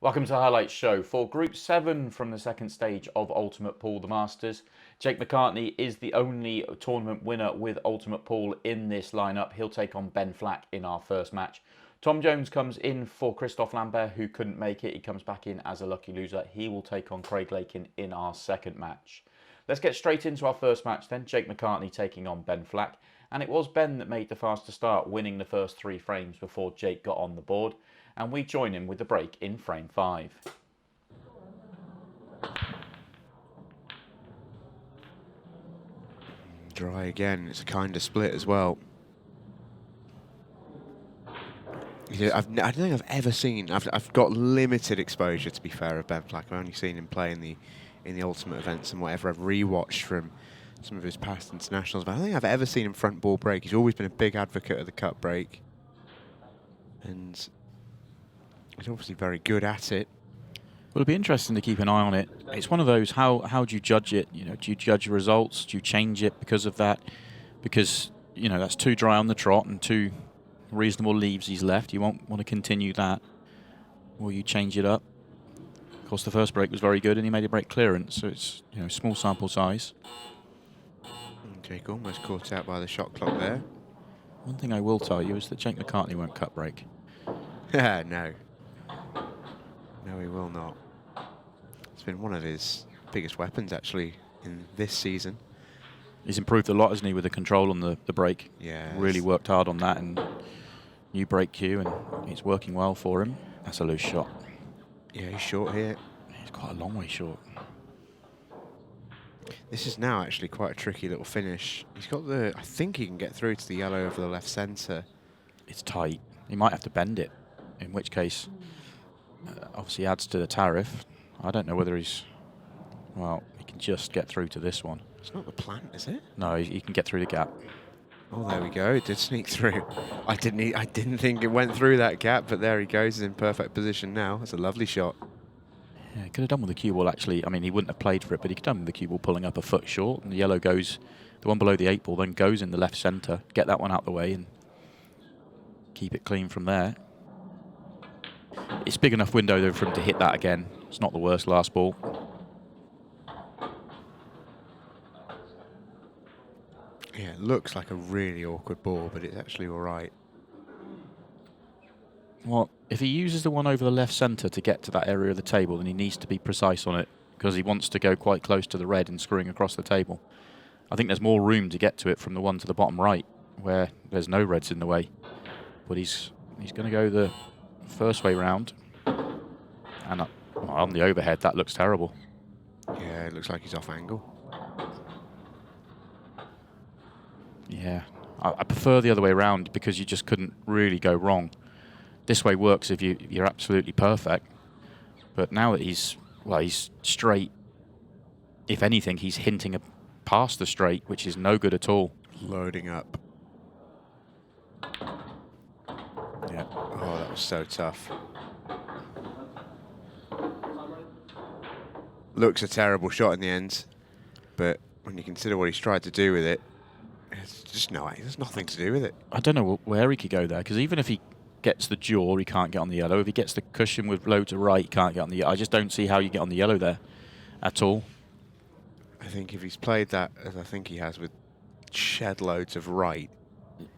Welcome to the Highlights Show. For Group 7 from the second stage of Ultimate Pool, the Masters, Jake McCartney is the only tournament winner with Ultimate Pool in this lineup. He'll take on Ben Flack in our first match. Tom Jones comes in for Christophe Lambert, who couldn't make it. He comes back in as a lucky loser. He will take on Craig Lakin in our second match. Let's get straight into our first match then. Jake McCartney taking on Ben Flack. And it was Ben that made the faster start, winning the first 3 frames before Jake got on the board. And we join him with the break in frame 5. Dry again. It's a kind of split as well. I don't think I've ever seen. I've got limited exposure, to be fair, of Ben Flack. I've only seen him play in the Ultimate events and whatever. I've rewatched from some of his past internationals, but I don't think I've ever seen him front ball break. He's always been a big advocate of the cut break, and he's obviously very good at it. Well, it'll be interesting to keep an eye on it. It's one of those, how do you judge it? You know, do you judge results? Do you change it because of that? Because, you know, that's too dry on the trot and 2 reasonable leaves he's left. You won't want to continue that. Or you change it up. Of course, the first break was very good and he made a break clearance, so it's, you know, small sample size. Jake almost caught out by the shot clock there. One thing I will tell you is that Jake McCartney won't cut break. No. No, he will not. It's been one of his biggest weapons, actually, in this season. He's improved a lot, hasn't he, with the control on the break? Yeah. Really worked hard on that, and new break cue, and it's working well for him. That's a loose shot. Yeah, he's short here. He's quite a long way short. This is now actually quite a tricky little finish. He's got I think he can get through to the yellow over the left centre. It's tight. He might have to bend it, in which case, obviously adds to the tariff. I don't know whether he can just get through to this one. It's not the plant, is it? No, he can get through the gap. Oh, there we go. It did sneak through. I didn't think it went through that gap, but there he goes. He's in perfect position now. That's a lovely shot. Yeah, he could have done with the cue ball, actually. I mean, he wouldn't have played for it, but he could have done with the cue ball pulling up a foot short, and the yellow goes, the one below the 8 ball, then goes in the left centre. Get that one out the way and keep it clean from there. It's big enough window, though, for him to hit that again. It's not the worst last ball. Yeah, it looks like a really awkward ball, but it's actually all right. Well, if he uses the one over the left centre to get to that area of the table, then he needs to be precise on it because he wants to go quite close to the red and screwing across the table. I think there's more room to get to it from the one to the bottom right where there's no reds in the way. But he's going to go the first way round. And on the overhead, that looks terrible. Yeah, it looks like he's off angle. Yeah, I prefer the other way around because you just couldn't really go wrong. This way works if you're absolutely perfect. But now that he's straight, if anything, he's hinting past the straight, which is no good at all. Loading up. Yeah. Oh, that was so tough. Looks a terrible shot in the end, but when you consider what he's tried to do with it, it's just there's nothing to do with it. I don't know where he could go there, because even if he gets the jaw, he can't get on the yellow. If he gets the cushion with low to right, he can't get on the yellow. I just don't see how you get on the yellow there at all. I think if he's played that, as I think he has, with shed loads of right,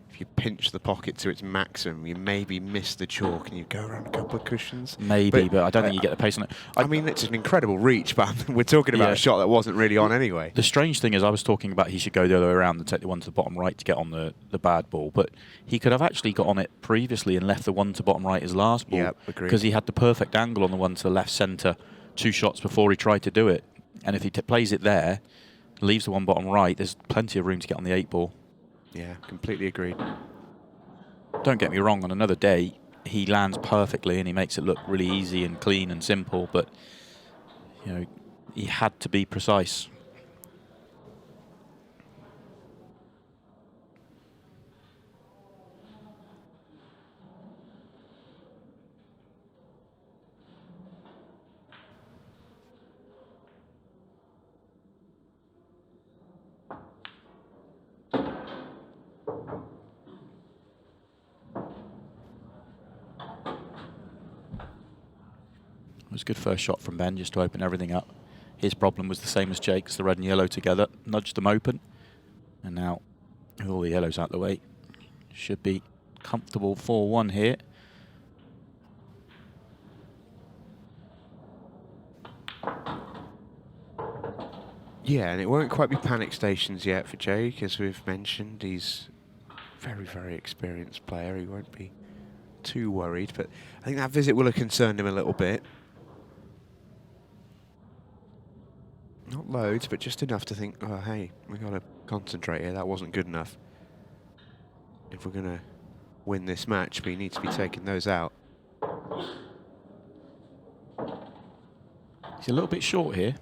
if you pinch the pocket to its maximum, you maybe miss the chalk and you go around a couple of cushions. Maybe, but I don't think you get the pace on it. I mean, it's an incredible reach, but we're talking about a shot that wasn't really on anyway. The strange thing is I was talking about he should go the other way around and take the one to the bottom right to get on the bad ball, but he could have actually got on it previously and left the one to bottom right as last ball. Yep, agreed. Because he had the perfect angle on the one to the left centre 2 shots before he tried to do it. And if he plays it there, leaves the one bottom right, there's plenty of room to get on the 8 ball. Yeah, completely agreed. Don't get me wrong, on another day, he lands perfectly and he makes it look really easy and clean and simple, but, you know, he had to be precise. It was a good first shot from Ben just to open everything up. His problem was the same as Jake's, the red and yellow together, nudged them open. And now, with all the yellows out the way, should be comfortable 4-1 here. Yeah, and it won't quite be panic stations yet for Jake, as we've mentioned. He's a very, very experienced player. He won't be too worried, but I think that visit will have concerned him a little bit. Not loads, but just enough to think, oh, hey, we've got to concentrate here. That wasn't good enough. If we're going to win this match, we need to be taking those out. He's a little bit short here.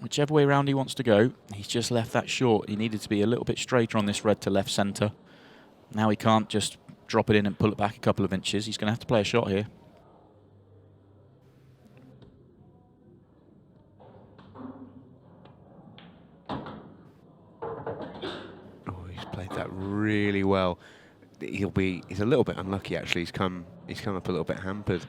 Whichever way around he wants to go, he's just left that short. He needed to be a little bit straighter on this red to left centre. Now he can't just drop it in and pull it back a couple of inches. He's going to have to play a shot here. Played that really well. He's a little bit unlucky actually. He's come up a little bit hampered.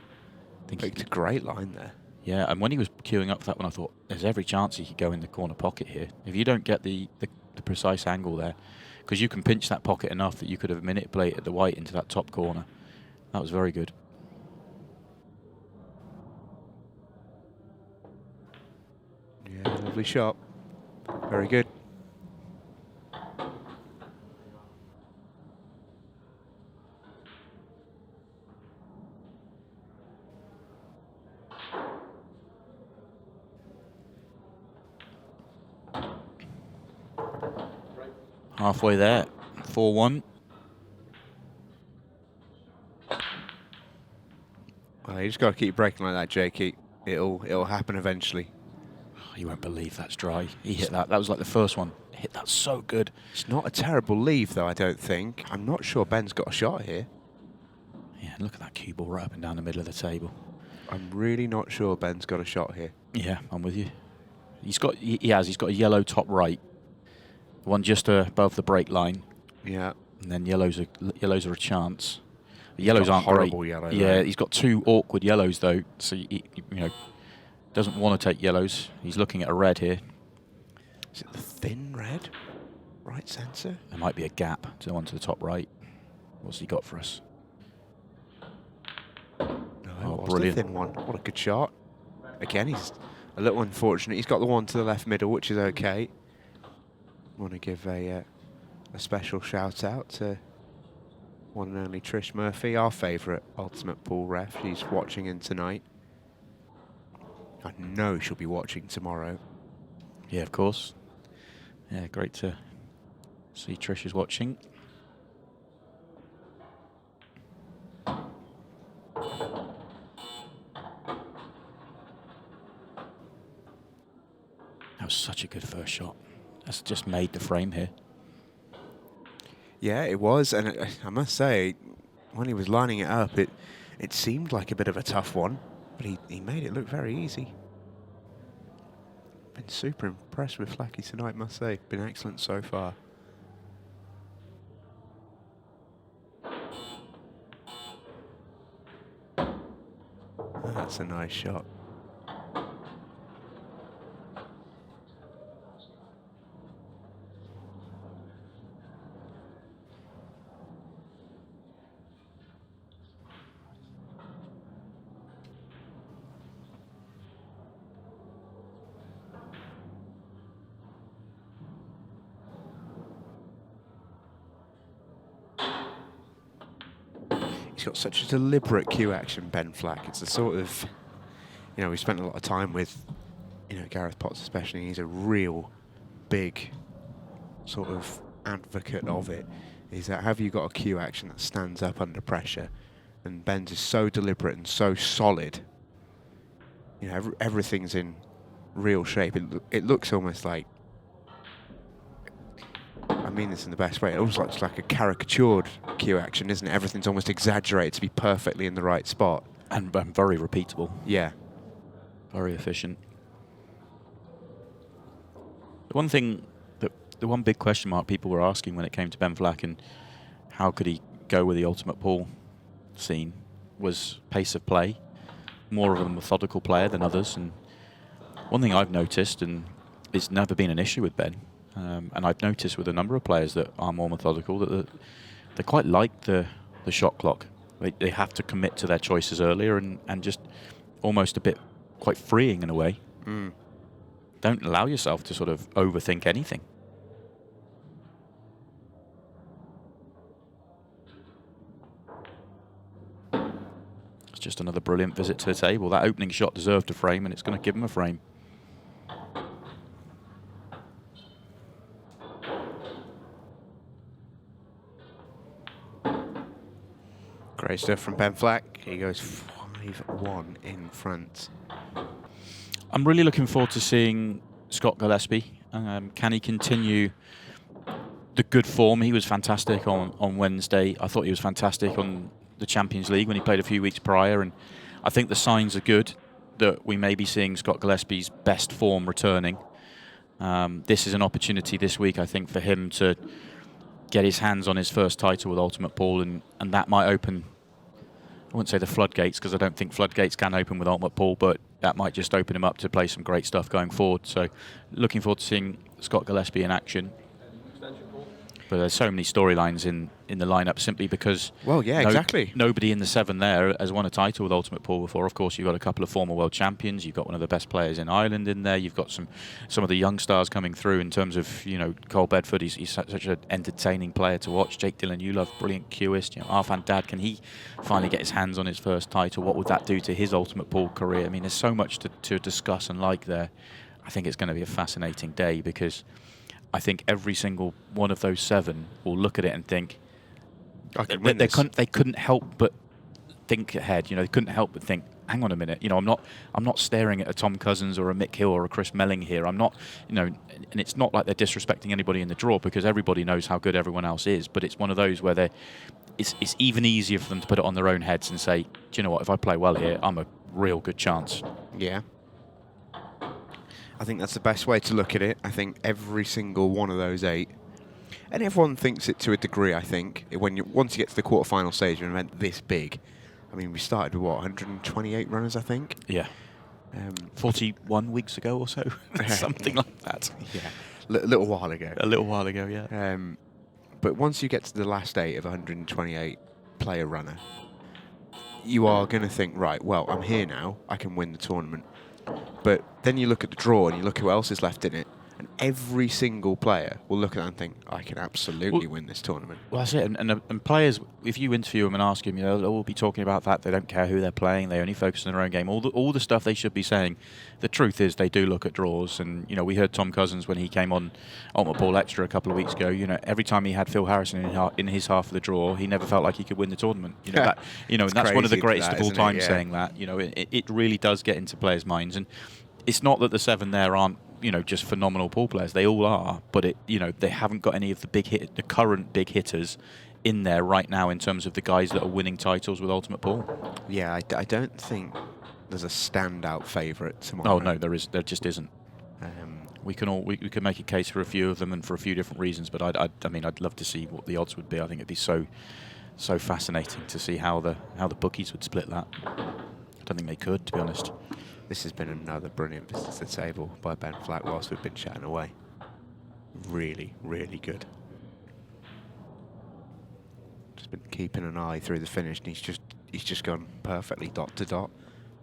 I think it's a great line there. Yeah, and when he was queuing up for that one, I thought there's every chance he could go in the corner pocket here. If you don't get the precise angle there, because you can pinch that pocket enough that you could have manipulated the white into that top corner. That was very good. Yeah, lovely shot. Very good. Halfway there, 4-1. Well, you just got to keep breaking like that, Jake. It'll happen eventually. Oh, you won't believe that's dry. He hit that. That was like the first one. He hit that so good. It's not a terrible leave, though, I don't think. I'm not sure Ben's got a shot here. Yeah, look at that cue ball right up and down the middle of the table. I'm really not sure Ben's got a shot here. Yeah, I'm with you. He's got a yellow top right. One just above the break line. Yeah. And then yellows are a chance. The yellows aren't horrible great. Yellow, yeah, though. he's got two awkward yellows though, so he doesn't want to take yellows. He's looking at a red here. Is it the thin red? Right centre? There might be a gap to the one to the top right. What's he got for us? No, Oh, it was brilliant. the thin one. What a good shot. Again, he's a little unfortunate. He's got the one to the left middle, which is okay. Want to give a special shout out to one and only Trish Murphy, our favourite ultimate pool ref. She's watching in tonight. I know she'll be watching tomorrow. Yeah, of course. Yeah, great to see Trish is watching. That was such a good first shot. That's just made the frame here. Yeah, it was, and I must say, when he was lining it up, it seemed like a bit of a tough one, but he made it look very easy. Been super impressed with Flacky tonight, must say. Been excellent so far. That's a nice shot. He's got such a deliberate cue action, Ben Flack. It's the sort of, we spent a lot of time with, Gareth Potts especially. He's a real big sort of advocate of it. Is that have you got a cue action that stands up under pressure? And Ben's is so deliberate and so solid. Everything's in real shape. It looks almost like, I mean this in the best way, it almost looks like a caricatured cue action, isn't it? Everything's almost exaggerated to be perfectly in the right spot. And very repeatable. Yeah. Very efficient. The one big question mark people were asking when it came to Ben Flack and how could he go with the ultimate pool scene was pace of play. more of a methodical player than others. And one thing I've noticed, and it's never been an issue with Ben, and I've noticed with a number of players that are more methodical, that they quite like the shot clock. They have to commit to their choices earlier, and just almost a bit quite freeing in a way. Don't allow yourself to sort of overthink anything. It's just another brilliant visit to the table. That opening shot deserved a frame, and it's going to give him a frame. Great stuff from Ben Flack. He goes 5-1 in front. I'm really looking forward to seeing Scott Gillespie. Can he continue the good form? He was fantastic on Wednesday. I thought he was fantastic on the Champions League when he played a few weeks prior, and I think the signs are good that we may be seeing Scott Gillespie's best form returning. This is an opportunity this week, I think, for him to get his hands on his first title with Ultimate Pool, and that might open, I wouldn't say the floodgates, because I don't think floodgates can open with Ultimate Pool, but that might just open him up to play some great stuff going forward. So looking forward to seeing Scott Gillespie in action. But there's so many storylines in the lineup simply because exactly. Nobody in the 7 there has won a title with Ultimate Pool before. Of course, you've got a couple of former world champions. You've got one of the best players in Ireland in there. You've got some of the young stars coming through in terms of, Cole Bedford. He's such an entertaining player to watch. Jake Dillon, you love brilliant cueist. Arfan Dad, can he finally get his hands on his first title? What would that do to his Ultimate Pool career? I mean, there's so much to discuss and like there. I think it's going to be a fascinating day because I think every single one of those 7 will look at it and think they couldn't help but think ahead. They couldn't help but think, hang on a minute. I'm not staring at a Tom Cousins or a Mick Hill or a Chris Melling here. I'm not, and it's not like they're disrespecting anybody in the draw because everybody knows how good everyone else is. But it's one of those where it's even easier for them to put it on their own heads and say, do you know what? If I play well here, I'm a real good chance. Yeah. I think that's the best way to look at it. I think every single one of those 8, and everyone thinks it to a degree, I think, once you get to the quarterfinal stage of an event this big. I mean, we started with, 128 runners, I think? Yeah. 41 weeks ago or so, something like that. Yeah, a little while ago. A little while ago, yeah. But once you get to the last 8 of 128 player runner, you are going to think, right, well, I'm here now, I can win the tournament. But then you look at the draw and you look who else is left in it, and every single player will look at that and think, I can absolutely win this tournament. Well, that's it. And players, if you interview them and ask them, they'll be talking about that. They don't care who they're playing. They only focus on their own game. All the stuff they should be saying. The truth is they do look at draws. And, we heard Tom Cousins when he came on Ultimate Pool Extra a couple of weeks ago. Every time he had Phil Harrison in his half of the draw, he never felt like he could win the tournament. And that's one of the greatest of all time saying that. It really does get into players' minds. And it's not that the 7 there aren't, just phenomenal pool players. They all are, but they haven't got any of the current big hitters in there right now in terms of the guys that are winning titles with Ultimate Pool. Yeah, I don't think there's a standout favourite tomorrow. Oh no, there just isn't. We can make a case for a few of them and for a few different reasons, but I'd love to see what the odds would be. I think it'd be so fascinating to see how the bookies would split that. I don't think they could, to be honest. This has been another brilliant visit to the table by Ben Flack whilst we've been chatting away. Really, really good. Just been keeping an eye through the finish, and he's just gone perfectly dot to dot.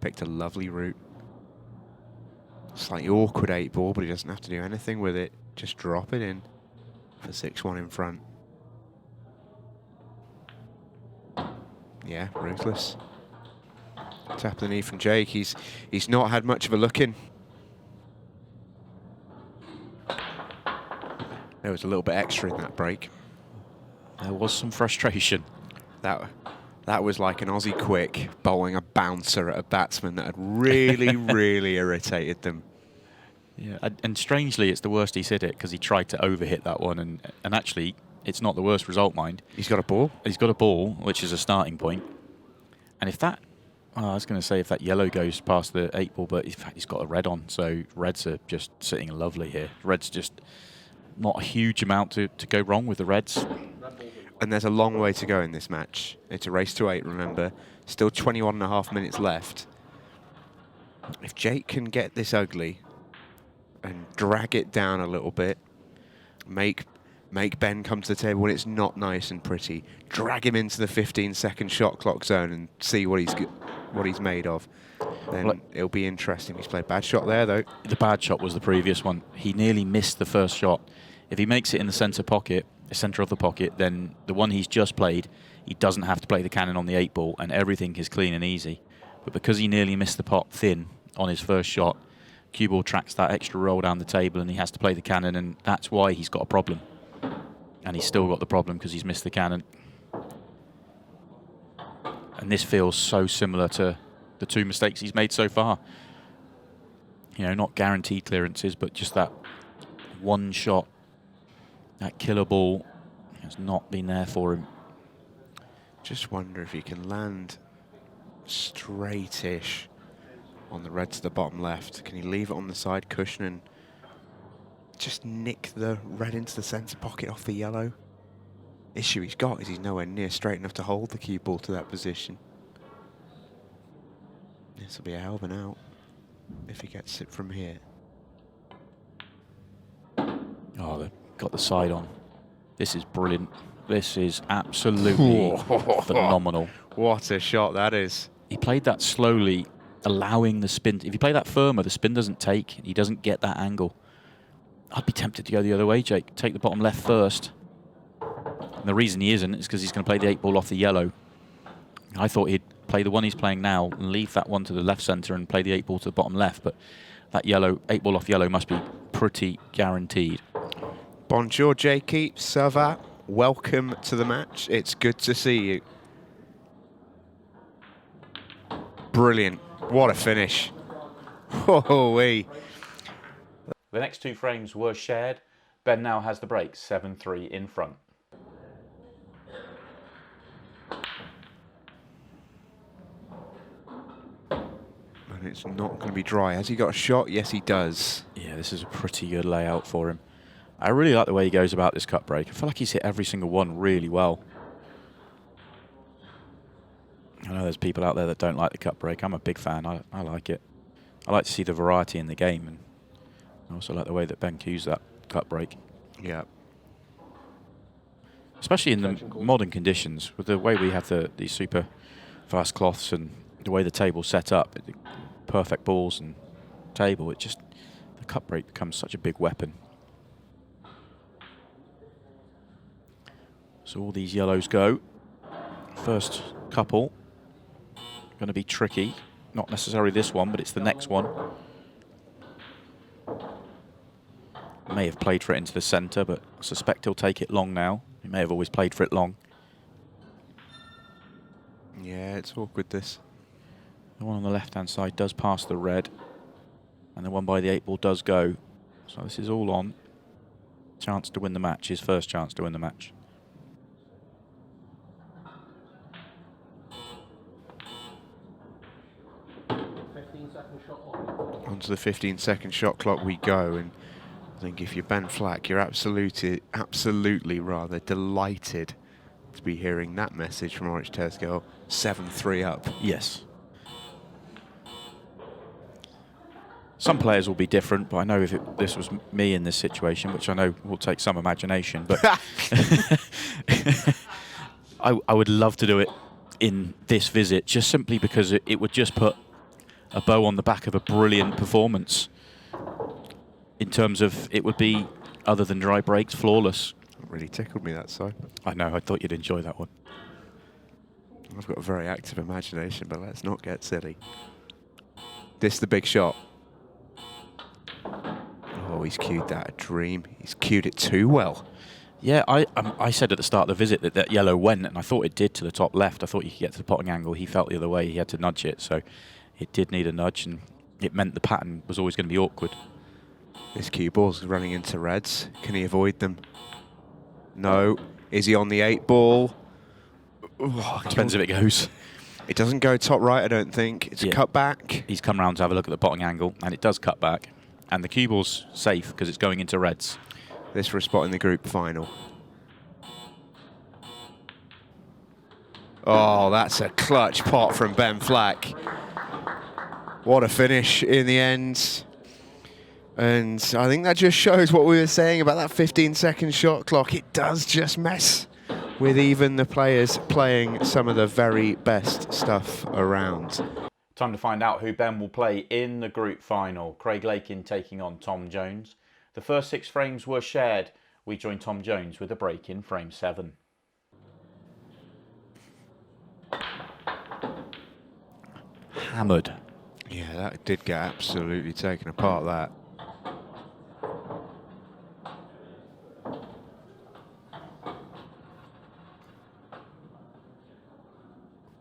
Picked a lovely route. Slightly awkward 8-ball, but he doesn't have to do anything with it. Just drop it in for 6-1 in front. Yeah, ruthless. Tap of the knee from Jake. He's not had much of a look in. There was a little bit extra in that break. There was some frustration. That was like an Aussie quick bowling a bouncer at a batsman that had really, really irritated them. Yeah, and strangely, it's the worst he's hit it because he tried to overhit that one, and actually, it's not the worst result, mind. He's got a ball? He's got a ball, which is a starting point. And if that... I was going to say if that yellow goes past the 8-ball, but in fact he's got a red on, so reds are just sitting lovely here. Reds just not a huge amount to go wrong with the reds. And there's a long way to go in this match. It's a race to 8, remember. Still 21.5 minutes left. If Jake can get this ugly and drag it down a little bit, make Ben come to the table when it's not nice and pretty, drag him into the 15-second shot clock zone and see what he's made of, then it'll be interesting. He's played bad shot there, though. The bad shot was the previous one. He nearly missed the first shot. If he makes it in the centre of the pocket, then the one he's just played, he doesn't have to play the cannon on the 8-ball, and everything is clean and easy. But because he nearly missed the pot thin on his first shot, cue ball tracks that extra roll down the table, and he has to play the cannon, and that's why he's got a problem. And he's still got the problem because he's missed the cannon. And this feels so similar to the 2 mistakes he's made so far. You know, not guaranteed clearances, but just that one shot, that killer ball has not been there for him. Just wonder if he can land straightish on the red to the bottom left. Can he leave it on the side cushion and just nick the red into the centre pocket off the yellow? Issue he's got is he's nowhere near straight enough to hold the cue ball to that position. This will be a hell of an out if he gets it from here. Oh, they've got the side on. This is brilliant. This is absolutely phenomenal. What a shot that is. He played that slowly, allowing the spin. If you play that firmer, the spin doesn't take. He doesn't get that angle. I'd be tempted to go the other way, Jake. Take the bottom left first. And the reason he isn't is because he's going to play the 8-ball off the yellow. I thought he'd play the one he's playing now and leave that one to the left centre and play the 8-ball to the bottom left. But that yellow, 8-ball off yellow must be pretty guaranteed. Bonjour, Jakey. Ça va? Welcome to the match. It's good to see you. Brilliant. What a finish. Whoa-wee. The next 2 frames were shared. Ben now has the break, 7-3 in front. And it's not going to be dry. Has he got a shot? Yes, he does. Yeah, this is a pretty good layout for him. I really like the way he goes about this cut break. I feel like he's hit every single one really well. I know there's people out there that don't like the cut break. I'm a big fan. I like it. I like to see the variety in the game, and I also like the way that Ben cues that cut break. Yeah. Especially in the modern conditions, with the way we have these super fast cloths and the way the table's set up, the perfect balls and table, the cut break becomes such a big weapon. So all these yellows go. First couple, going to be tricky. Not necessarily this one, but it's the next one. May have played for it into the centre, but I suspect he'll take it long now. He may have always played for it long. Yeah, it's awkward, this. The one on the left-hand side does pass the red, and the one by the 8-ball does go. So this is all on. Chance to win the match, his first chance to win the match. Onto the 15-second shot clock we go, and I think if you're Ben Flack, you're absolutely delighted to be hearing that message from Orange Tesco. 7-3 up. Yes. Some players will be different, but I know if this was me in this situation, which I know will take some imagination, but I would love to do it in this visit, just simply because it would just put a bow on the back of a brilliant performance. In terms of, it would be, other than dry breaks, flawless. It really tickled me, that side. I know, I thought you'd enjoy that one. I've got a very active imagination, but let's not get silly. This is the big shot. Oh, he's cued that a dream. He's cued it too well. Yeah, I said at the start of the visit that yellow went, and I thought it did to the top left. I thought you could get to the potting angle. He felt the other way. He had to nudge it, so it did need a nudge, and it meant the pattern was always going to be awkward. This cue ball's running into reds. Can he avoid them? No. Is he on the 8-ball? Oh, Depends if it goes. It doesn't go top right, I don't think. It's a cut back. He's come round to have a look at the potting angle, and it does cut back. And the cue ball's safe because it's going into reds. This for a spot in the group final. Oh, that's a clutch pot from Ben Flack. What a finish in the end. And I think that just shows what we were saying about that 15-second shot clock. It does just mess with even the players playing some of the very best stuff around. Time to find out who Ben will play in the group final. Craig Lakin taking on Tom Jones. The first 6 frames were shared. We join Tom Jones with a break in frame 7. Hammered. Yeah, that did get absolutely taken apart, that.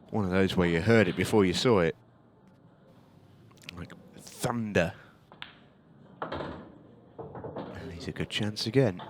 One of those where you heard it before you saw it. Like thunder. And he's a good chance again.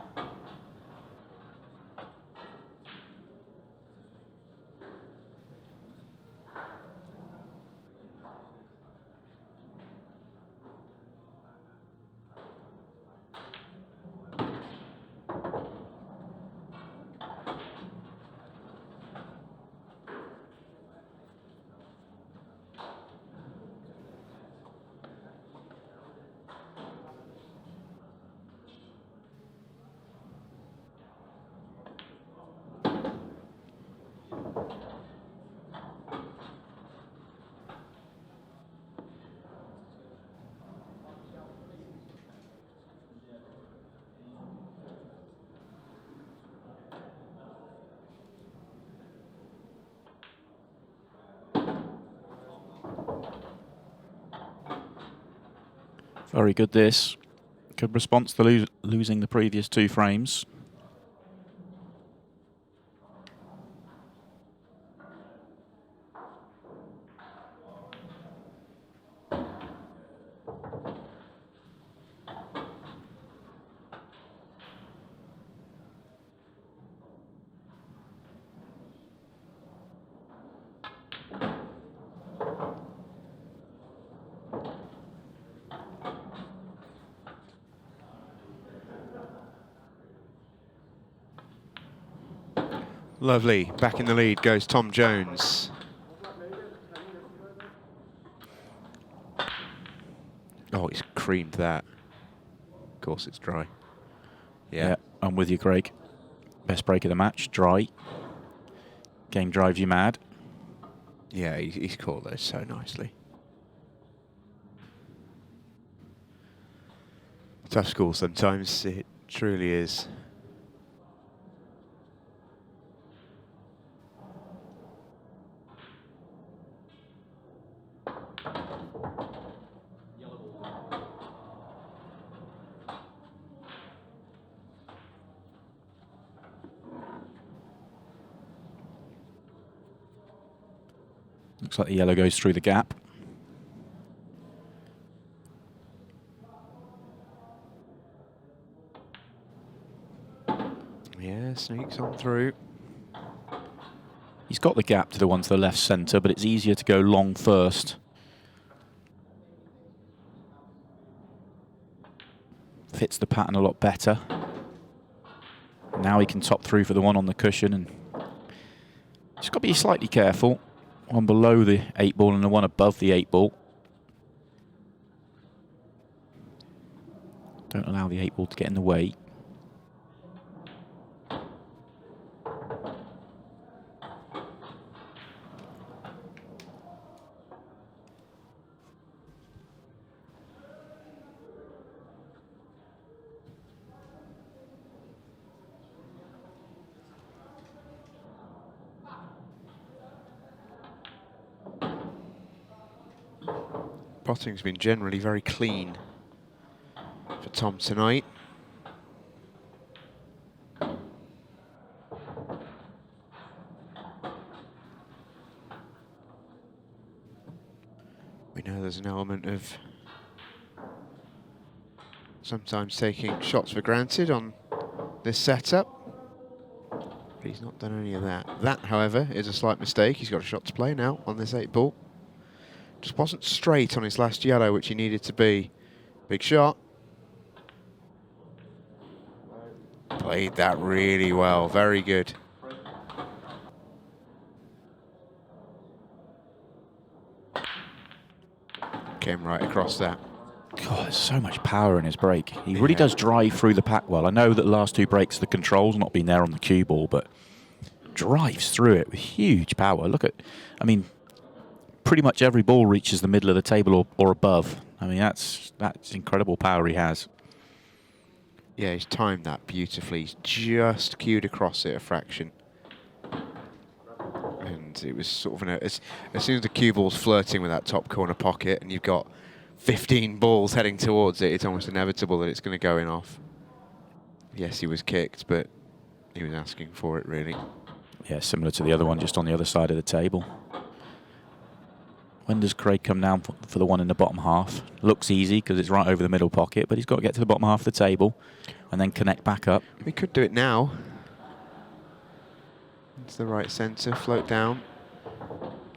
Very good this. Good response to losing the previous 2 frames. Lovely. Back in the lead goes Tom Jones. Oh, he's creamed that. Of course it's dry. Yeah, I'm with you, Craig. Best break of the match, dry. Game drives you mad. Yeah, he's caught those so nicely. Tough school sometimes, it truly is. Looks like the yellow goes through the gap. Yeah, sneaks on through. He's got the gap to the one to the left centre, but it's easier to go long first. Fits the pattern a lot better. Now he can top through for the one on the cushion, and just got to be slightly careful. One below the 8 ball and the one above the 8 ball. Don't allow the 8 ball to get in the way. Potting's been generally very clean for Tom tonight. We know there's an element of sometimes taking shots for granted on this setup. But he's not done any of that. That, however, is a slight mistake. He's got a shot to play now on this 8 ball. Just wasn't straight on his last yellow, which he needed to be. Big shot. Played that really well. Very good. came right across that. God, there's so much power in his break. He really does drive through the pack well. I know that the last two breaks, the control's not been there on the cue ball, but drives through it with huge power. Look at, I mean, pretty much every ball reaches the middle of the table or above. I mean, that's incredible power he has. Yeah, he's timed that beautifully. He's just cued across it a fraction. And it was sort of as soon as the cue ball's flirting with that top corner pocket and you've got 15 balls heading towards it, it's almost inevitable that it's going to go in off. Yes, he was kicked, but he was asking for it, really. Yeah, similar to the other one, just on the other side of the table. When does Craig come down for the one in the bottom half? Looks easy because it's right over the middle pocket, but he's got to get to the bottom half of the table and then connect back up. We could do it now. It's the right centre, float down.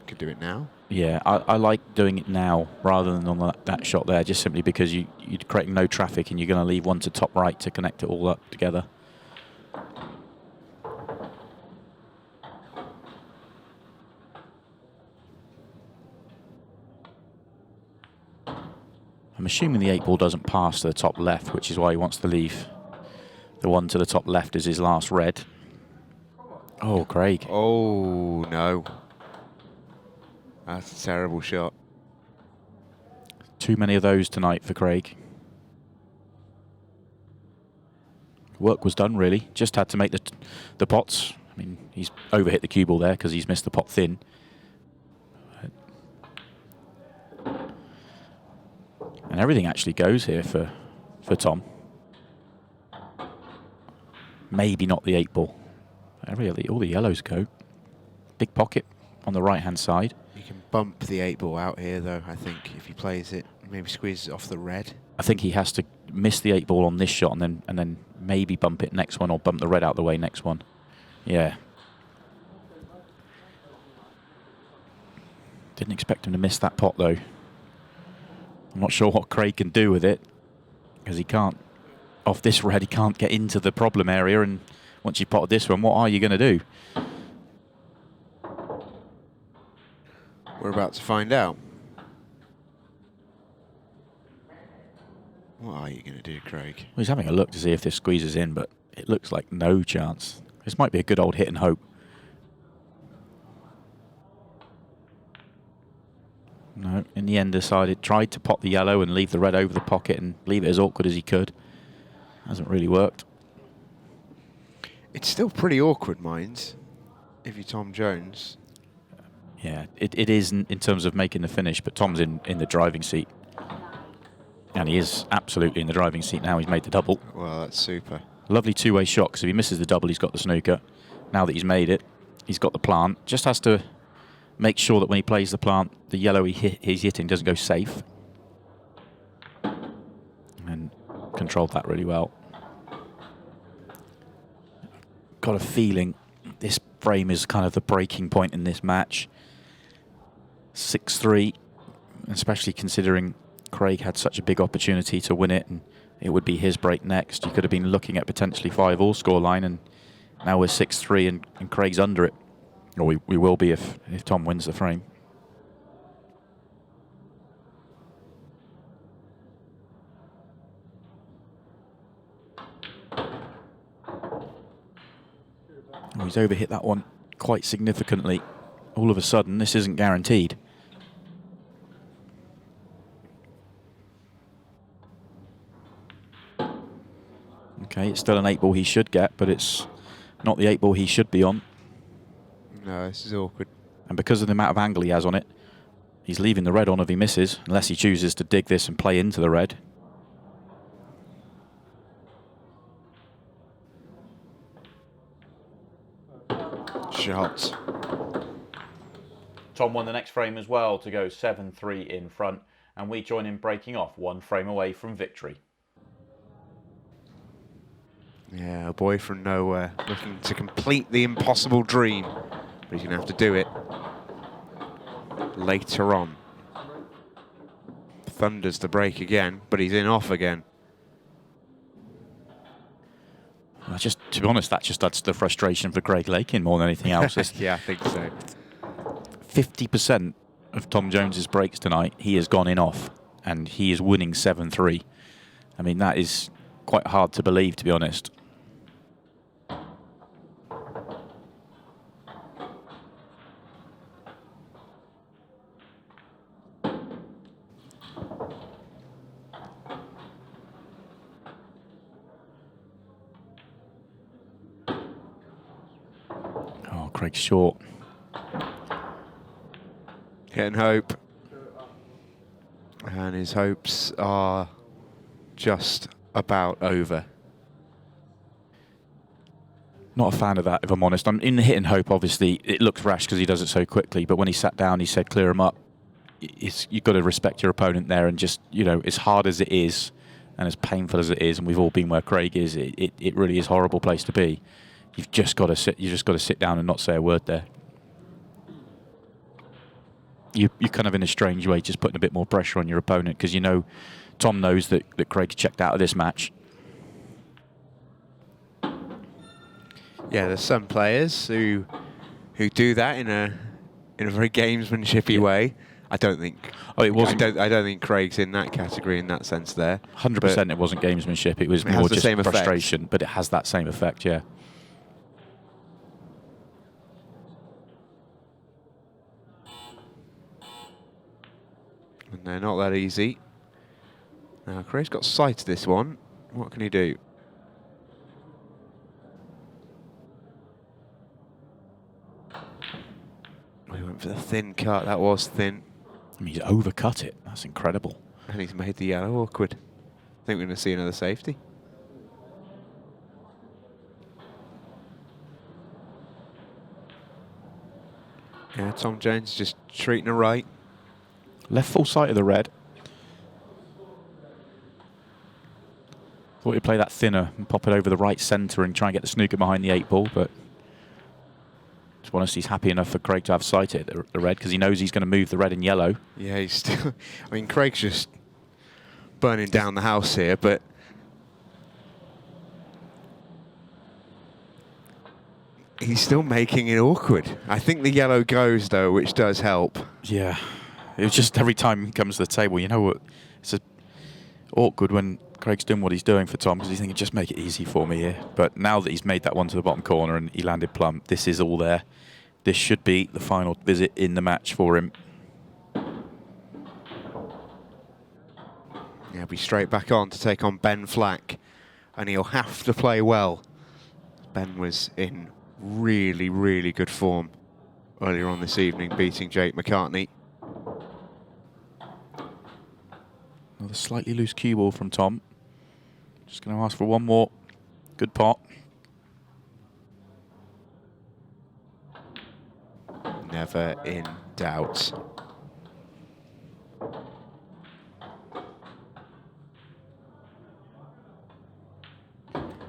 Could do it now. Yeah, I like doing it now rather than on that shot there, just simply because you're creating no traffic and you're going to leave one to top right to connect it all up together. I'm assuming the 8 ball doesn't pass to the top left, which is why he wants to leave the one to the top left as his last red. Oh, Craig. Oh, no. That's a terrible shot. Too many of those tonight for Craig. Work was done, really. Just had to make the pots. I mean, he's overhit the cue ball there because he's missed the pot thin. And everything actually goes here for Tom. Maybe not the 8 ball. All the yellows go. Big pocket on the right-hand side. You can bump the 8 ball out here, though, I think, if he plays it. Maybe squeezes it off the red. I think he has to miss the 8 ball on this shot and then maybe bump it next one or bump the red out the way next one. Yeah. Didn't expect him to miss that pot, though. I'm not sure what Craig can do with it because he can't, off this red, he can't get into the problem area, and once you potted this one, what are you going to do? We're about to find out. What are you going to do, Craig? Well, he's having a look to see if this squeezes in, but it looks like no chance. This might be a good old hit and hope. No, in the end tried to pot the yellow and leave the red over the pocket and leave it as awkward as he could. Hasn't really worked. It's still pretty awkward, minds, if you're Tom Jones. Yeah, it is in terms of making the finish, but Tom's in the driving seat. And he is absolutely in the driving seat now. He's made the double. Well, that's super. Lovely two-way shot, because if he misses the double, he's got the snooker. Now that he's made it, he's got the plant. Just has to make sure that when he plays the plant, the yellow he's hitting doesn't go safe. And controlled that really well. Got a feeling this frame is kind of the breaking point in this match. 6-3, especially considering Craig had such a big opportunity to win it, and it would be his break next. You could have been looking at potentially 5-all scoreline, and now we're 6-3 and Craig's under it. Or we will be if Tom wins the frame. Oh, he's overhit that one quite significantly. All of a sudden, this isn't guaranteed. Okay, it's still an 8 ball he should get, but it's not the 8 ball he should be on. No, this is awkward. And because of the amount of angle he has on it, he's leaving the red on if he misses, unless he chooses to dig this and play into the red. Shot. Tom won the next frame as well to go 7-3 in front, and we join him breaking off 1 frame away from victory. Yeah, a boy from nowhere looking to complete the impossible dream. But he's going to have to do it later on. Thunders the break again, but he's in off again. To be honest, that just adds to the frustration for Craig Lakin more than anything else. Yeah, I think so. 50% of Tom Jones's breaks tonight, he has gone in off. and he is winning 7-3. I mean, that is quite hard to believe, to be honest. Oh, Craig's short. Getting hope. And his hopes are just about over. Not a fan of that, if I'm honest. I'm in the hitting hope, obviously. It looks rash because he does it so quickly, but when he sat down, he said, clear him up. You've got to respect your opponent there, and just, you know, as hard as it is and as painful as it is, and we've all been where Craig is, it really is a horrible place to be. You've just got to sit down and not say a word there. You're kind of in a strange way just putting a bit more pressure on your opponent, because you know Tom knows that Craig's checked out of this match. Yeah, there's some players who do that in a very gamesmanshipy way. I don't think. Oh, it wasn't. I don't think Craig's in that category in that sense. There, 100%, it wasn't gamesmanship. It was more just frustration, but it has that same effect. Yeah. And they're not that easy. Now, Craig's got sight of this one. What can he do? He went for the thin cut. That was thin. I mean, he's overcut it. That's incredible. And he's made the yellow awkward. I think we're going to see another safety. Yeah, Tom Jones just treating her right. Left full sight of the red. Thought he'd play that thinner and pop it over the right centre and try and get the snooker behind the 8-ball, but just want to see he's happy enough for Craig to have sighted the red, because he knows he's going to move the red and yellow. Yeah, he's still... I mean, Craig's just burning down the house here, but... he's still making it awkward. I think the yellow goes, though, which does help. Yeah. It was just every time he comes to the table, you know what? It's awkward when Craig's doing what he's doing for Tom, because he's thinking, just make it easy for me here. But now that he's made that one to the bottom corner and he landed plumb, this is all there. This should be the final visit in the match for him. Yeah, he'll be straight back on to take on Ben Flack, and he'll have to play well. Ben was in really, really good form earlier on this evening, beating Jake McCartney. Another slightly loose cue ball from Tom. Just going to ask for one more. Good pot. Never in doubt.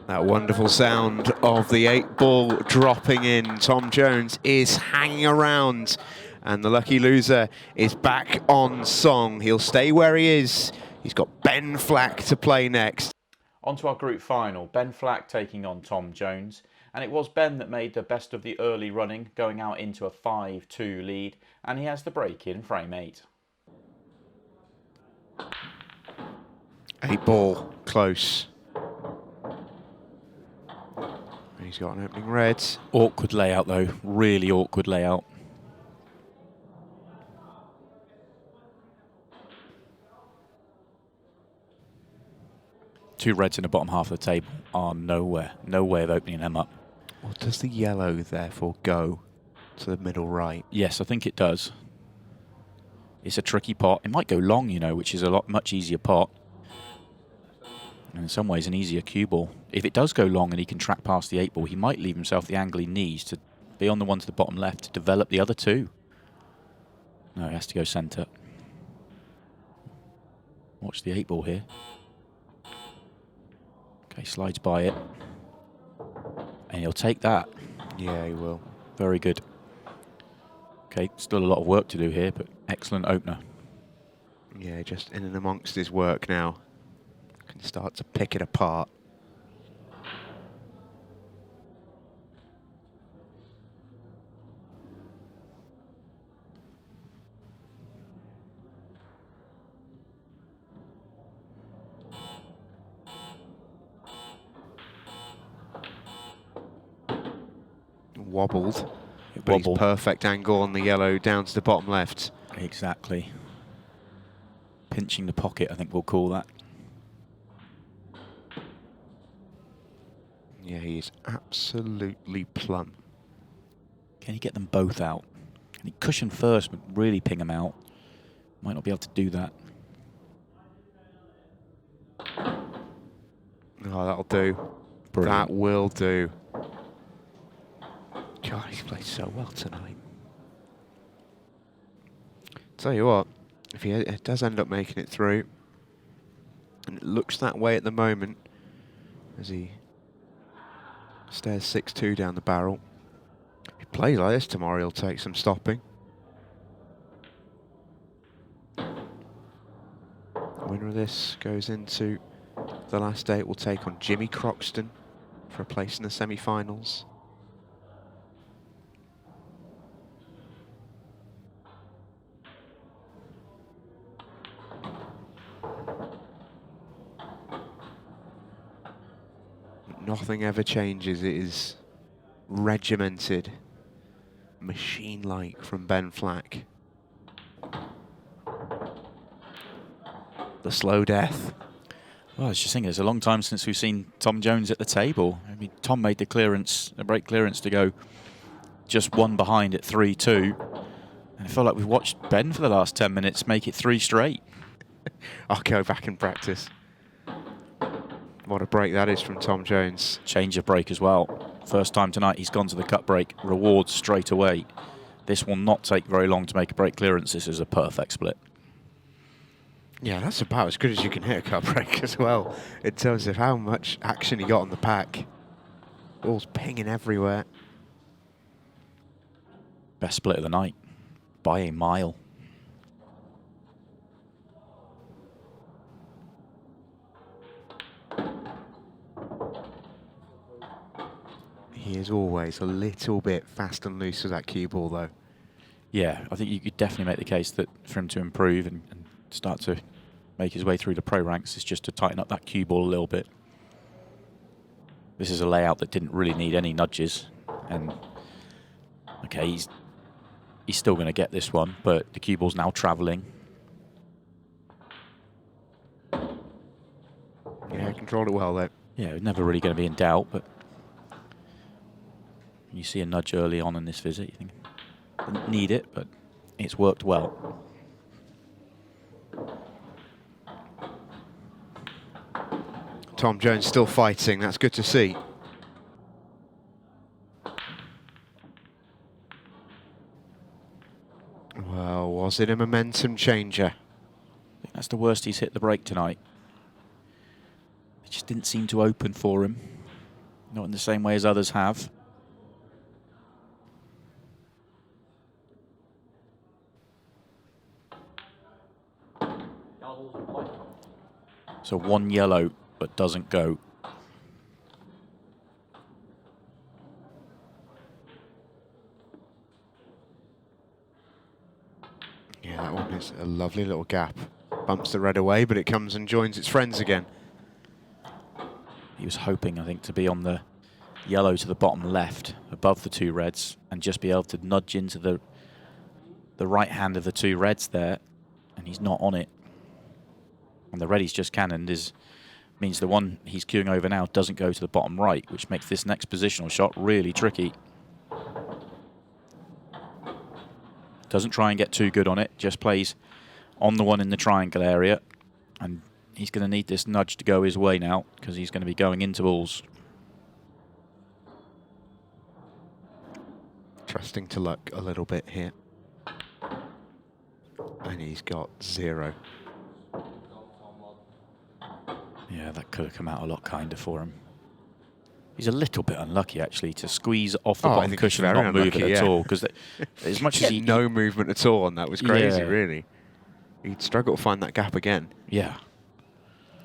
That wonderful sound of the 8-ball dropping in. Tom Jones is hanging around, and the lucky loser is back on song. He'll stay where he is. He's got Ben Flack to play next. On to our group final, Ben Flack taking on Tom Jones. And it was Ben that made the best of the early running, going out into a 5-2 lead. And he has the break in frame 8. 8-ball, close. He's got an opening red. Awkward layout, though. Really awkward layout. Two reds in the bottom half of the table are nowhere. No way of opening them up. Well, does the yellow therefore go to the middle right? Yes, I think it does. It's a tricky pot. It might go long, you know, which is a much easier pot. And in some ways, an easier cue ball. If it does go long and he can track past the 8-ball, he might leave himself the angle he needs to be on the one to the bottom left to develop the other two. No, he has to go centre. Watch the 8-ball here. Okay, slides by it. And he'll take that. Yeah, he will. Very good. Okay, still a lot of work to do here, but excellent opener. Yeah, just in and amongst his work now. Can start to pick it apart. wobbled. It But he's wobbled. perfect angle on the yellow down to the bottom left. Exactly. Pinching the pocket, I think we'll call that. Yeah, he is absolutely plumb. Can he get them both out? Can he cushion first, but really ping them out? Might not be able to do that. Oh, that'll do. Brilliant. That will do. God, he's played so well tonight. Tell you what, if he does end up making it through, and it looks that way at the moment, as he stares 6-2 down the barrel. If he plays like this tomorrow, he'll take some stopping. Winner of this goes into the last 8. Will take on Jimmy Croxton for a place in the semi-finals. Nothing ever changes. It is regimented, machine-like from Ben Flack. The slow death. Well, I was just thinking, it's a long time since we've seen Tom Jones at the table. I mean, Tom made the clearance, a break clearance to go just one behind at 3-2. And I feel like we've watched Ben for the last 10 minutes make it 3 straight. I'll go back and practice. What a break that is from Tom Jones. Change of break as well. First time tonight he's gone to the cut break. Rewards straight away. This will not take very long to make a break clearance. This is a perfect split. Yeah, that's about as good as you can hit a cut break as well, in terms of how much action he got on the pack. Balls pinging everywhere. Best split of the night by a mile. He is always a little bit fast and loose with that cue ball, though. Yeah, I think you could definitely make the case that for him to improve and start to make his way through the pro ranks is just to tighten up that cue ball a little bit. This is a layout that didn't really need any nudges, and okay, he's still going to get this one, but the cue ball's now travelling. Yeah, controlled it well, though. Yeah, never really going to be in doubt, but you see a nudge early on in this visit, you think, didn't need it, but it's worked well. Tom Jones still fighting. That's good to see. Well, was it a momentum changer? I think that's the worst he's hit the break tonight. It just didn't seem to open for him. Not in the same way as others have. So 1 yellow, but doesn't go. Yeah, that one is a lovely little gap. Bumps the red away, but it comes and joins its friends again. He was hoping, I think, to be on the yellow to the bottom left, above the 2 reds, and just be able to nudge into the right hand of the 2 reds there, and he's not on it. And the red he's just cannoned means the one he's queuing over now doesn't go to the bottom right, which makes this next positional shot really tricky. Doesn't try and get too good on it, just plays on the one in the triangle area, and he's going to need this nudge to go his way now because he's going to be going into balls. Trusting to luck a little bit here. And he's got 0. Yeah, that could have come out a lot kinder for him. He's a little bit unlucky, actually, to squeeze off the I bottom think cushion he's and very not move unlucky, it at yeah. all. Because as much as he... no movement at all on that was crazy, Yeah. really. He'd struggle to find that gap again. Yeah.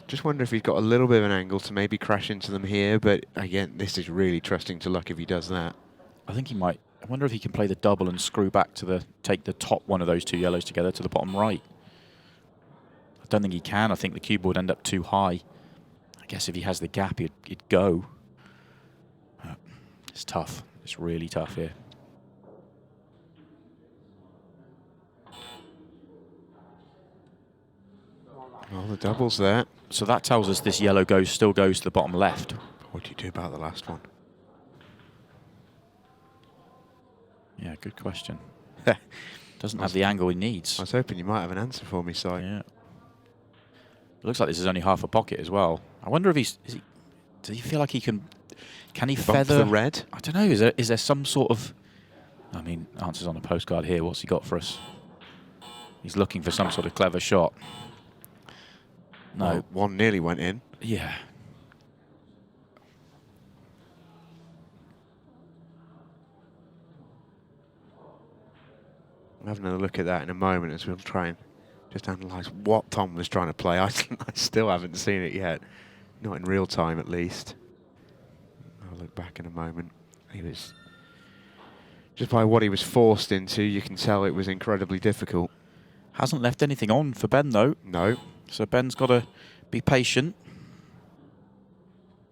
Just wonder if he's got a little bit of an angle to maybe crash into them here, but again, this is really trusting to luck if he does that. I think he might. I wonder if he can play the double and screw back to take the top one of those 2 yellows together to the bottom right. I don't think he can. I think the cue ball would end up too high. I guess if he has the gap, he'd go. It's tough. It's really tough here. Well, the double's there. So that tells us this yellow still goes to the bottom left. What do you do about the last one? Yeah, good question. Doesn't have the angle he needs. I was hoping you might have an answer for me, Si. Yeah. It looks like this is only half a pocket as well. I wonder if does he feel like he can he Bump feather the red? I don't know. Is there some sort of, I mean, answers on a postcard here. What's he got for us? He's looking for some sort of clever shot. No. Well, one nearly went in. Yeah. I'm having a look at that in a moment as we'll try and just analyse what Tom was trying to play. I still haven't seen it yet. Not in real time, at least. I'll look back in a moment. He was... Just by what he was forced into, you can tell it was incredibly difficult. Hasn't left anything on for Ben, though. No. So Ben's got to be patient.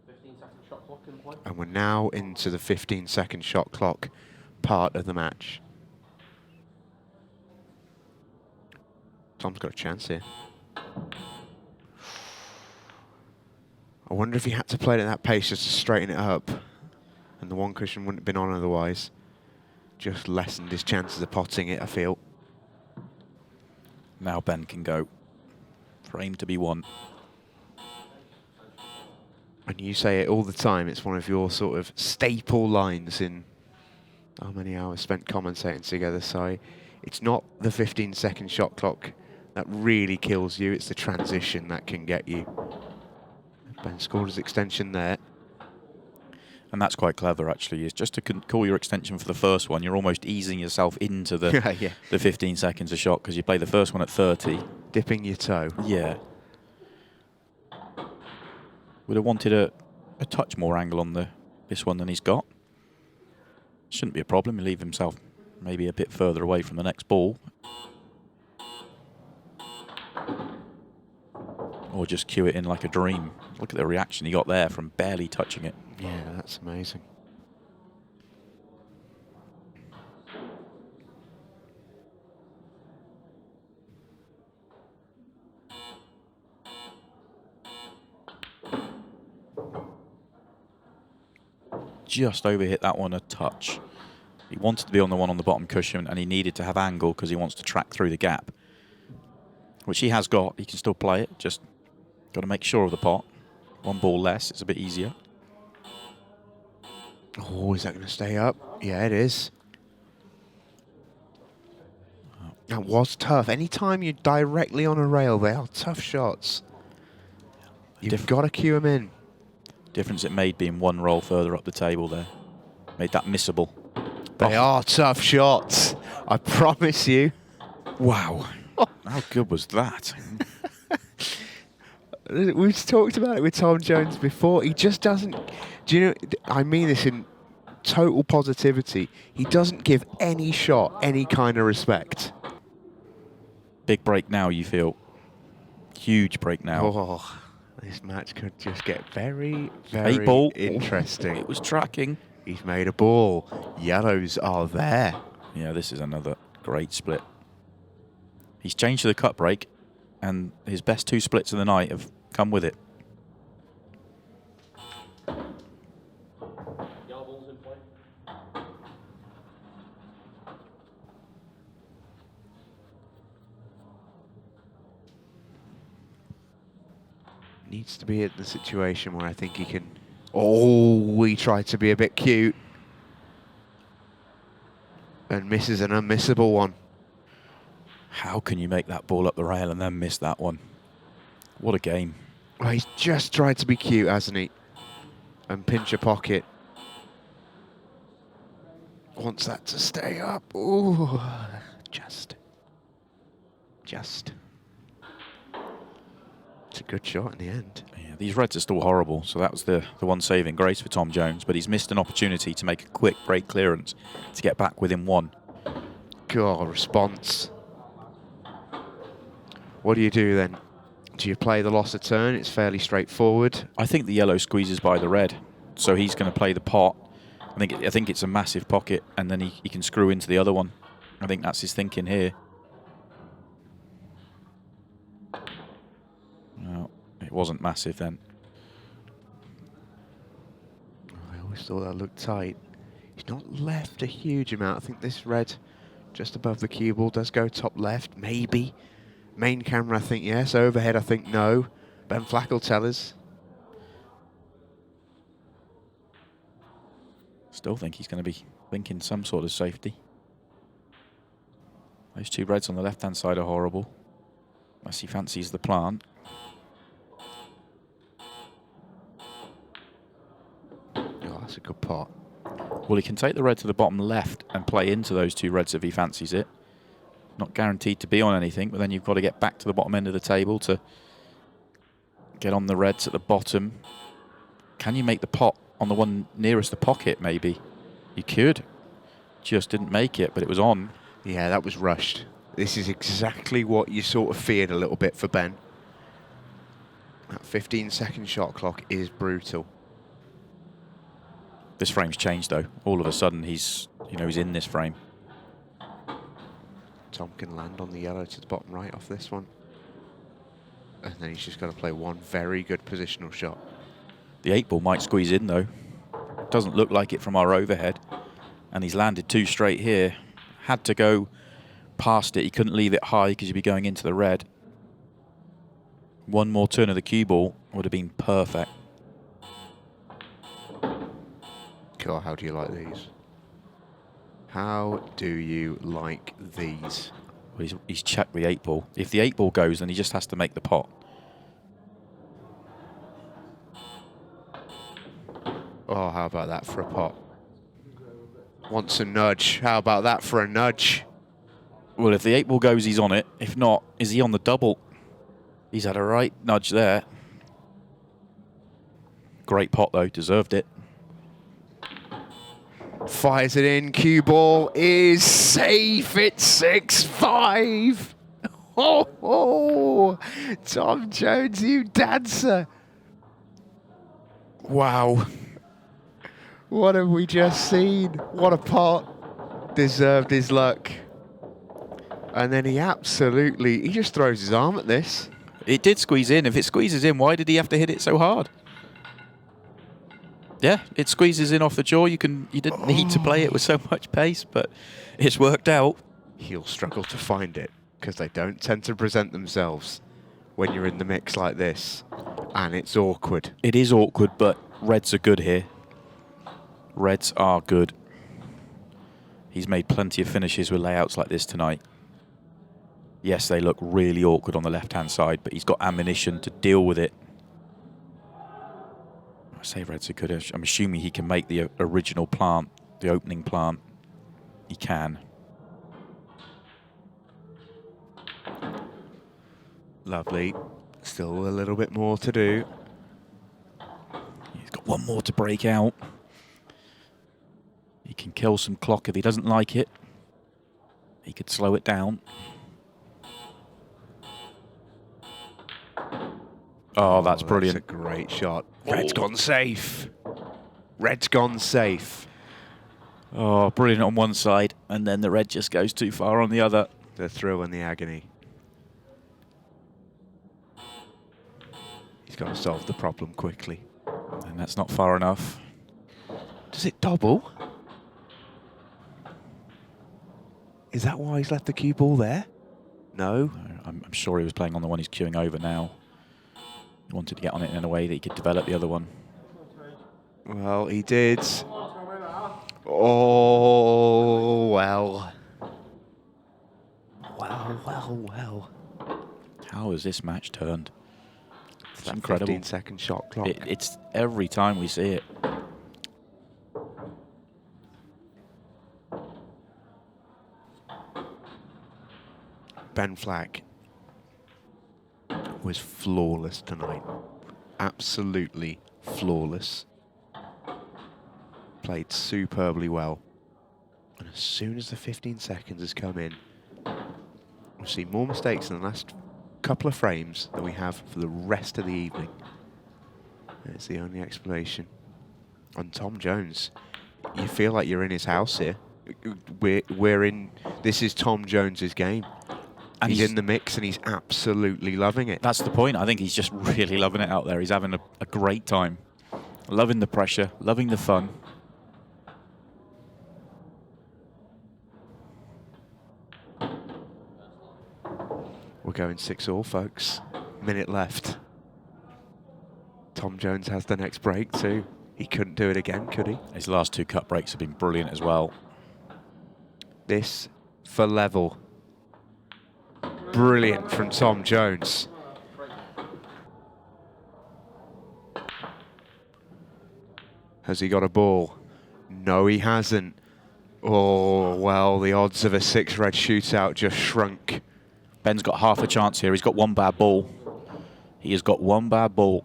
15-second shot clock in play. And we're now into the 15-second shot clock part of the match. Tom's got a chance here. I wonder if he had to play it at that pace just to straighten it up. And the one cushion wouldn't have been on otherwise. Just lessened his chances of potting it, I feel. Now Ben can go. Frame to be won. And you say it all the time, it's one of your sort of staple lines in how many hours spent commentating together, Si. It's not the 15-second shot clock that really kills you, it's the transition that can get you. Ben scored his extension there. And that's quite clever, actually. Is just to call your extension for the first one, you're almost easing yourself into the Yeah. the 15 seconds of shot because you play the first one at 30. Dipping your toe. Yeah. Would have wanted a touch more angle on this one than he's got. Shouldn't be a problem. He'll leave himself maybe a bit further away from the next ball. Or just cue it in like a dream. Look at the reaction he got there from barely touching it. Yeah, that's amazing. Just overhit that one a touch. He wanted to be on the one on the bottom cushion and he needed to have angle because he wants to track through the gap. Which he has got. He can still play it. Just got to make sure of the pot. One ball less. It's a bit easier. Oh, is that going to stay up? Yeah, it is. That was tough. Anytime you're directly on a rail, they are tough shots. You've got to cue them in. Difference it made being one roll further up the table there. Made that missable. They are tough shots. I promise you. Wow. How good was that? We've talked about it with Tom Jones before. He just doesn't... Do you know... I mean this in total positivity. He doesn't give any shot any kind of respect. Big break now, you feel. Huge break now. Oh, this match could just get very, very 8 ball. interesting. It was tracking. He's made a ball. Yellows are there. Yeah, this is another great split. He's changed to the cut break, and his best 2 splits of the night have come with it. Yellow ball's in play. Needs to be at the situation where I think he can... Oh, he tried to be a bit cute. And misses an unmissable one. How can you make that ball up the rail and then miss that one? What a game. Well, he's just tried to be cute, hasn't he? And pinch a pocket. Wants that to stay up. Ooh, just. It's a good shot in the end. Yeah, these reds are still horrible, so that was the one saving grace for Tom Jones, but he's missed an opportunity to make a quick break clearance to get back within 1. God, response. What do you do then? Do you play the loss of turn? It's fairly straightforward. I think the yellow squeezes by the red, so he's going to play the pot I think it's a massive pocket, and then he can screw into the other one. I think that's his thinking here. No, it wasn't massive then. I always thought that looked tight. He's not left a huge amount. I think this red just above the cue ball does go top left, maybe. Main camera, I think yes. Overhead, I think no. Ben Flack will tell us. Still think he's going to be thinking some sort of safety. Those two reds on the left-hand side are horrible. Unless he fancies the plant. Oh, that's a good pot. Well, he can take the red to the bottom left and play into those two reds if he fancies it. Not guaranteed to be on anything, but then you've got to get back to the bottom end of the table to get on the reds at the bottom. Can you make the pot on the one nearest the pocket, maybe? You could. Just didn't make it, but it was on. Yeah, that was rushed. This is exactly what you sort of feared a little bit for Ben. That 15-second shot clock is brutal. This frame's changed though. All of a sudden he's in this frame. Tom can land on the yellow to the bottom right off this one. And then he's just got to play one very good positional shot. The 8-ball might squeeze in though. Doesn't look like it from our overhead. And he's landed two straight here. Had to go past it. He couldn't leave it high because he'd be going into the red. One more turn of the cue ball would have been perfect. God, how do you like these? How do you like these? Well, he's checked the 8-ball. If the 8-ball goes, then he just has to make the pot. Oh, how about that for a pot? Wants a nudge. How about that for a nudge? Well, if the 8-ball goes, he's on it. If not, is he on the double? He's had a right nudge there. Great pot, though. Deserved it. Fires it in. Cue ball is safe. It's 6-5. Oh, Tom Jones, you dancer. Wow. What have we just seen? What a pot. Deserved his luck. And then he just throws his arm at this. It did squeeze in. If it squeezes in, why did he have to hit it so hard? Yeah, it squeezes in off the jaw. You didn't need to play it with so much pace, but it's worked out. He'll struggle to find it because they don't tend to present themselves when you're in the mix like this. And it's awkward. It is awkward, but reds are good here. Reds are good. He's made plenty of finishes with layouts like this tonight. Yes, they look really awkward on the left-hand side, but he's got ammunition to deal with it. I say reds are good. I'm assuming he can make the original plant, the opening plant. He can. Lovely. Still a little bit more to do. He's got one more to break out. He can kill some clock if he doesn't like it. He could slow it down. Oh, that's brilliant. That's a great shot. Red's gone safe. Red's gone safe. Oh, brilliant on one side, and then the red just goes too far on the other. The thrill and the agony. He's got to solve the problem quickly. And that's not far enough. Does it double? Is that why he's left the cue ball there? No. I'm sure he was playing on the one he's queuing over now. He wanted to get on it in a way that he could develop the other one. Well, he did. Oh, well. Well. How has this match turned? It's It's incredible. 15-second shot clock. It's every time we see it. Ben Flack was flawless tonight. Absolutely flawless. Played superbly well. And as soon as the 15 seconds has come in, we've seen more mistakes in the last couple of frames than we have for the rest of the evening. That's the only explanation. And Tom Jones, you feel like you're in his house here. We're in. This is Tom Jones's game. And he's in the mix and he's absolutely loving it. That's the point. I think he's just really loving it out there. He's having a great time. Loving the pressure, loving the fun. We're going 6-all, folks. Minute left. Tom Jones has the next break too. He couldn't do it again, could he? His last 2 cut breaks have been brilliant as well. This for level. Brilliant from Tom Jones. Has he got a ball? No, he hasn't. Oh, well, the odds of a 6-red shootout just shrunk. Ben's got half a chance here. He's got 1 bad ball. He has got 1 bad ball.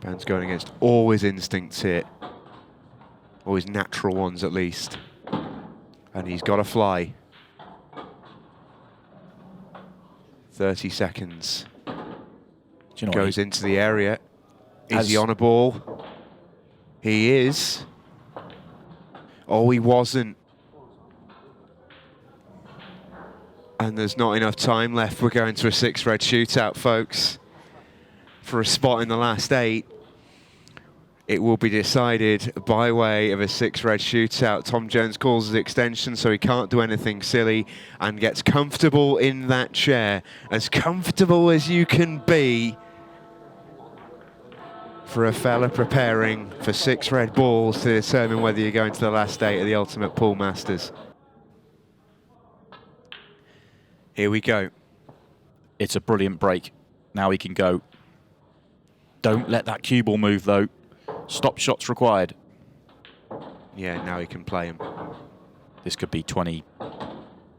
Ben's going against all his instincts here. All his natural ones, at least. And he's got to fly. 30 seconds. Do you know Goes into the area. Is he on a ball? He is. Oh, he wasn't. And there's not enough time left. We're going to a 6-red shootout, folks. For a spot in the last 8. It will be decided by way of a 6-red shootout. Tom Jones calls his extension, so he can't do anything silly and gets comfortable in that chair. As comfortable as you can be for a fella preparing for 6 red balls to determine whether you're going to the last 8 of the Ultimate Pool Masters. Here we go. It's a brilliant break. Now he can go. Don't let that cue ball move, though. Stop shots required. Yeah, now he can play him. This could be 20,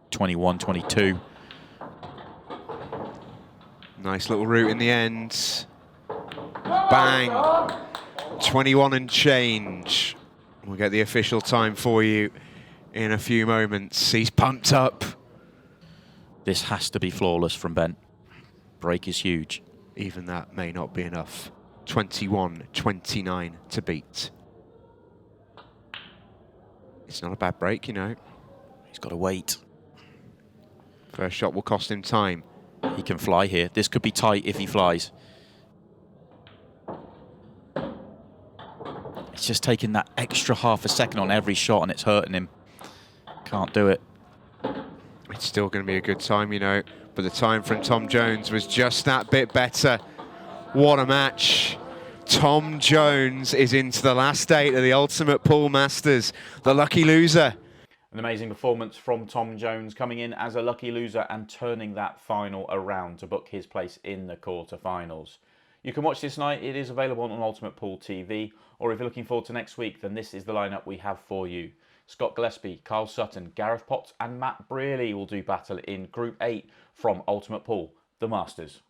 21, 22. Nice little route in the end. Bang! 21 and change. We'll get the official time for you in a few moments. He's pumped up. This has to be flawless from Ben. Break is huge. Even that may not be enough. 21-29 to beat. It's not a bad break, you know. He's got to wait. First shot will cost him time. He can fly here. This could be tight if he flies. It's just taking that extra half a second on every shot and it's hurting him. Can't do it. It's still going to be a good time, you know, but the time from Tom Jones was just that bit better. What a match. Tom Jones is into the last 8 of the Ultimate Pool Masters, the lucky loser. An amazing performance from Tom Jones, coming in as a lucky loser and turning that final around to book his place in the quarterfinals. You can watch this night. It is available on Ultimate Pool TV, or if you're looking forward to next week, then this is the lineup we have for you. Scott Gillespie, Carl Sutton, Gareth Potts and Matt Brearley will do battle in Group 8 from Ultimate Pool, the Masters.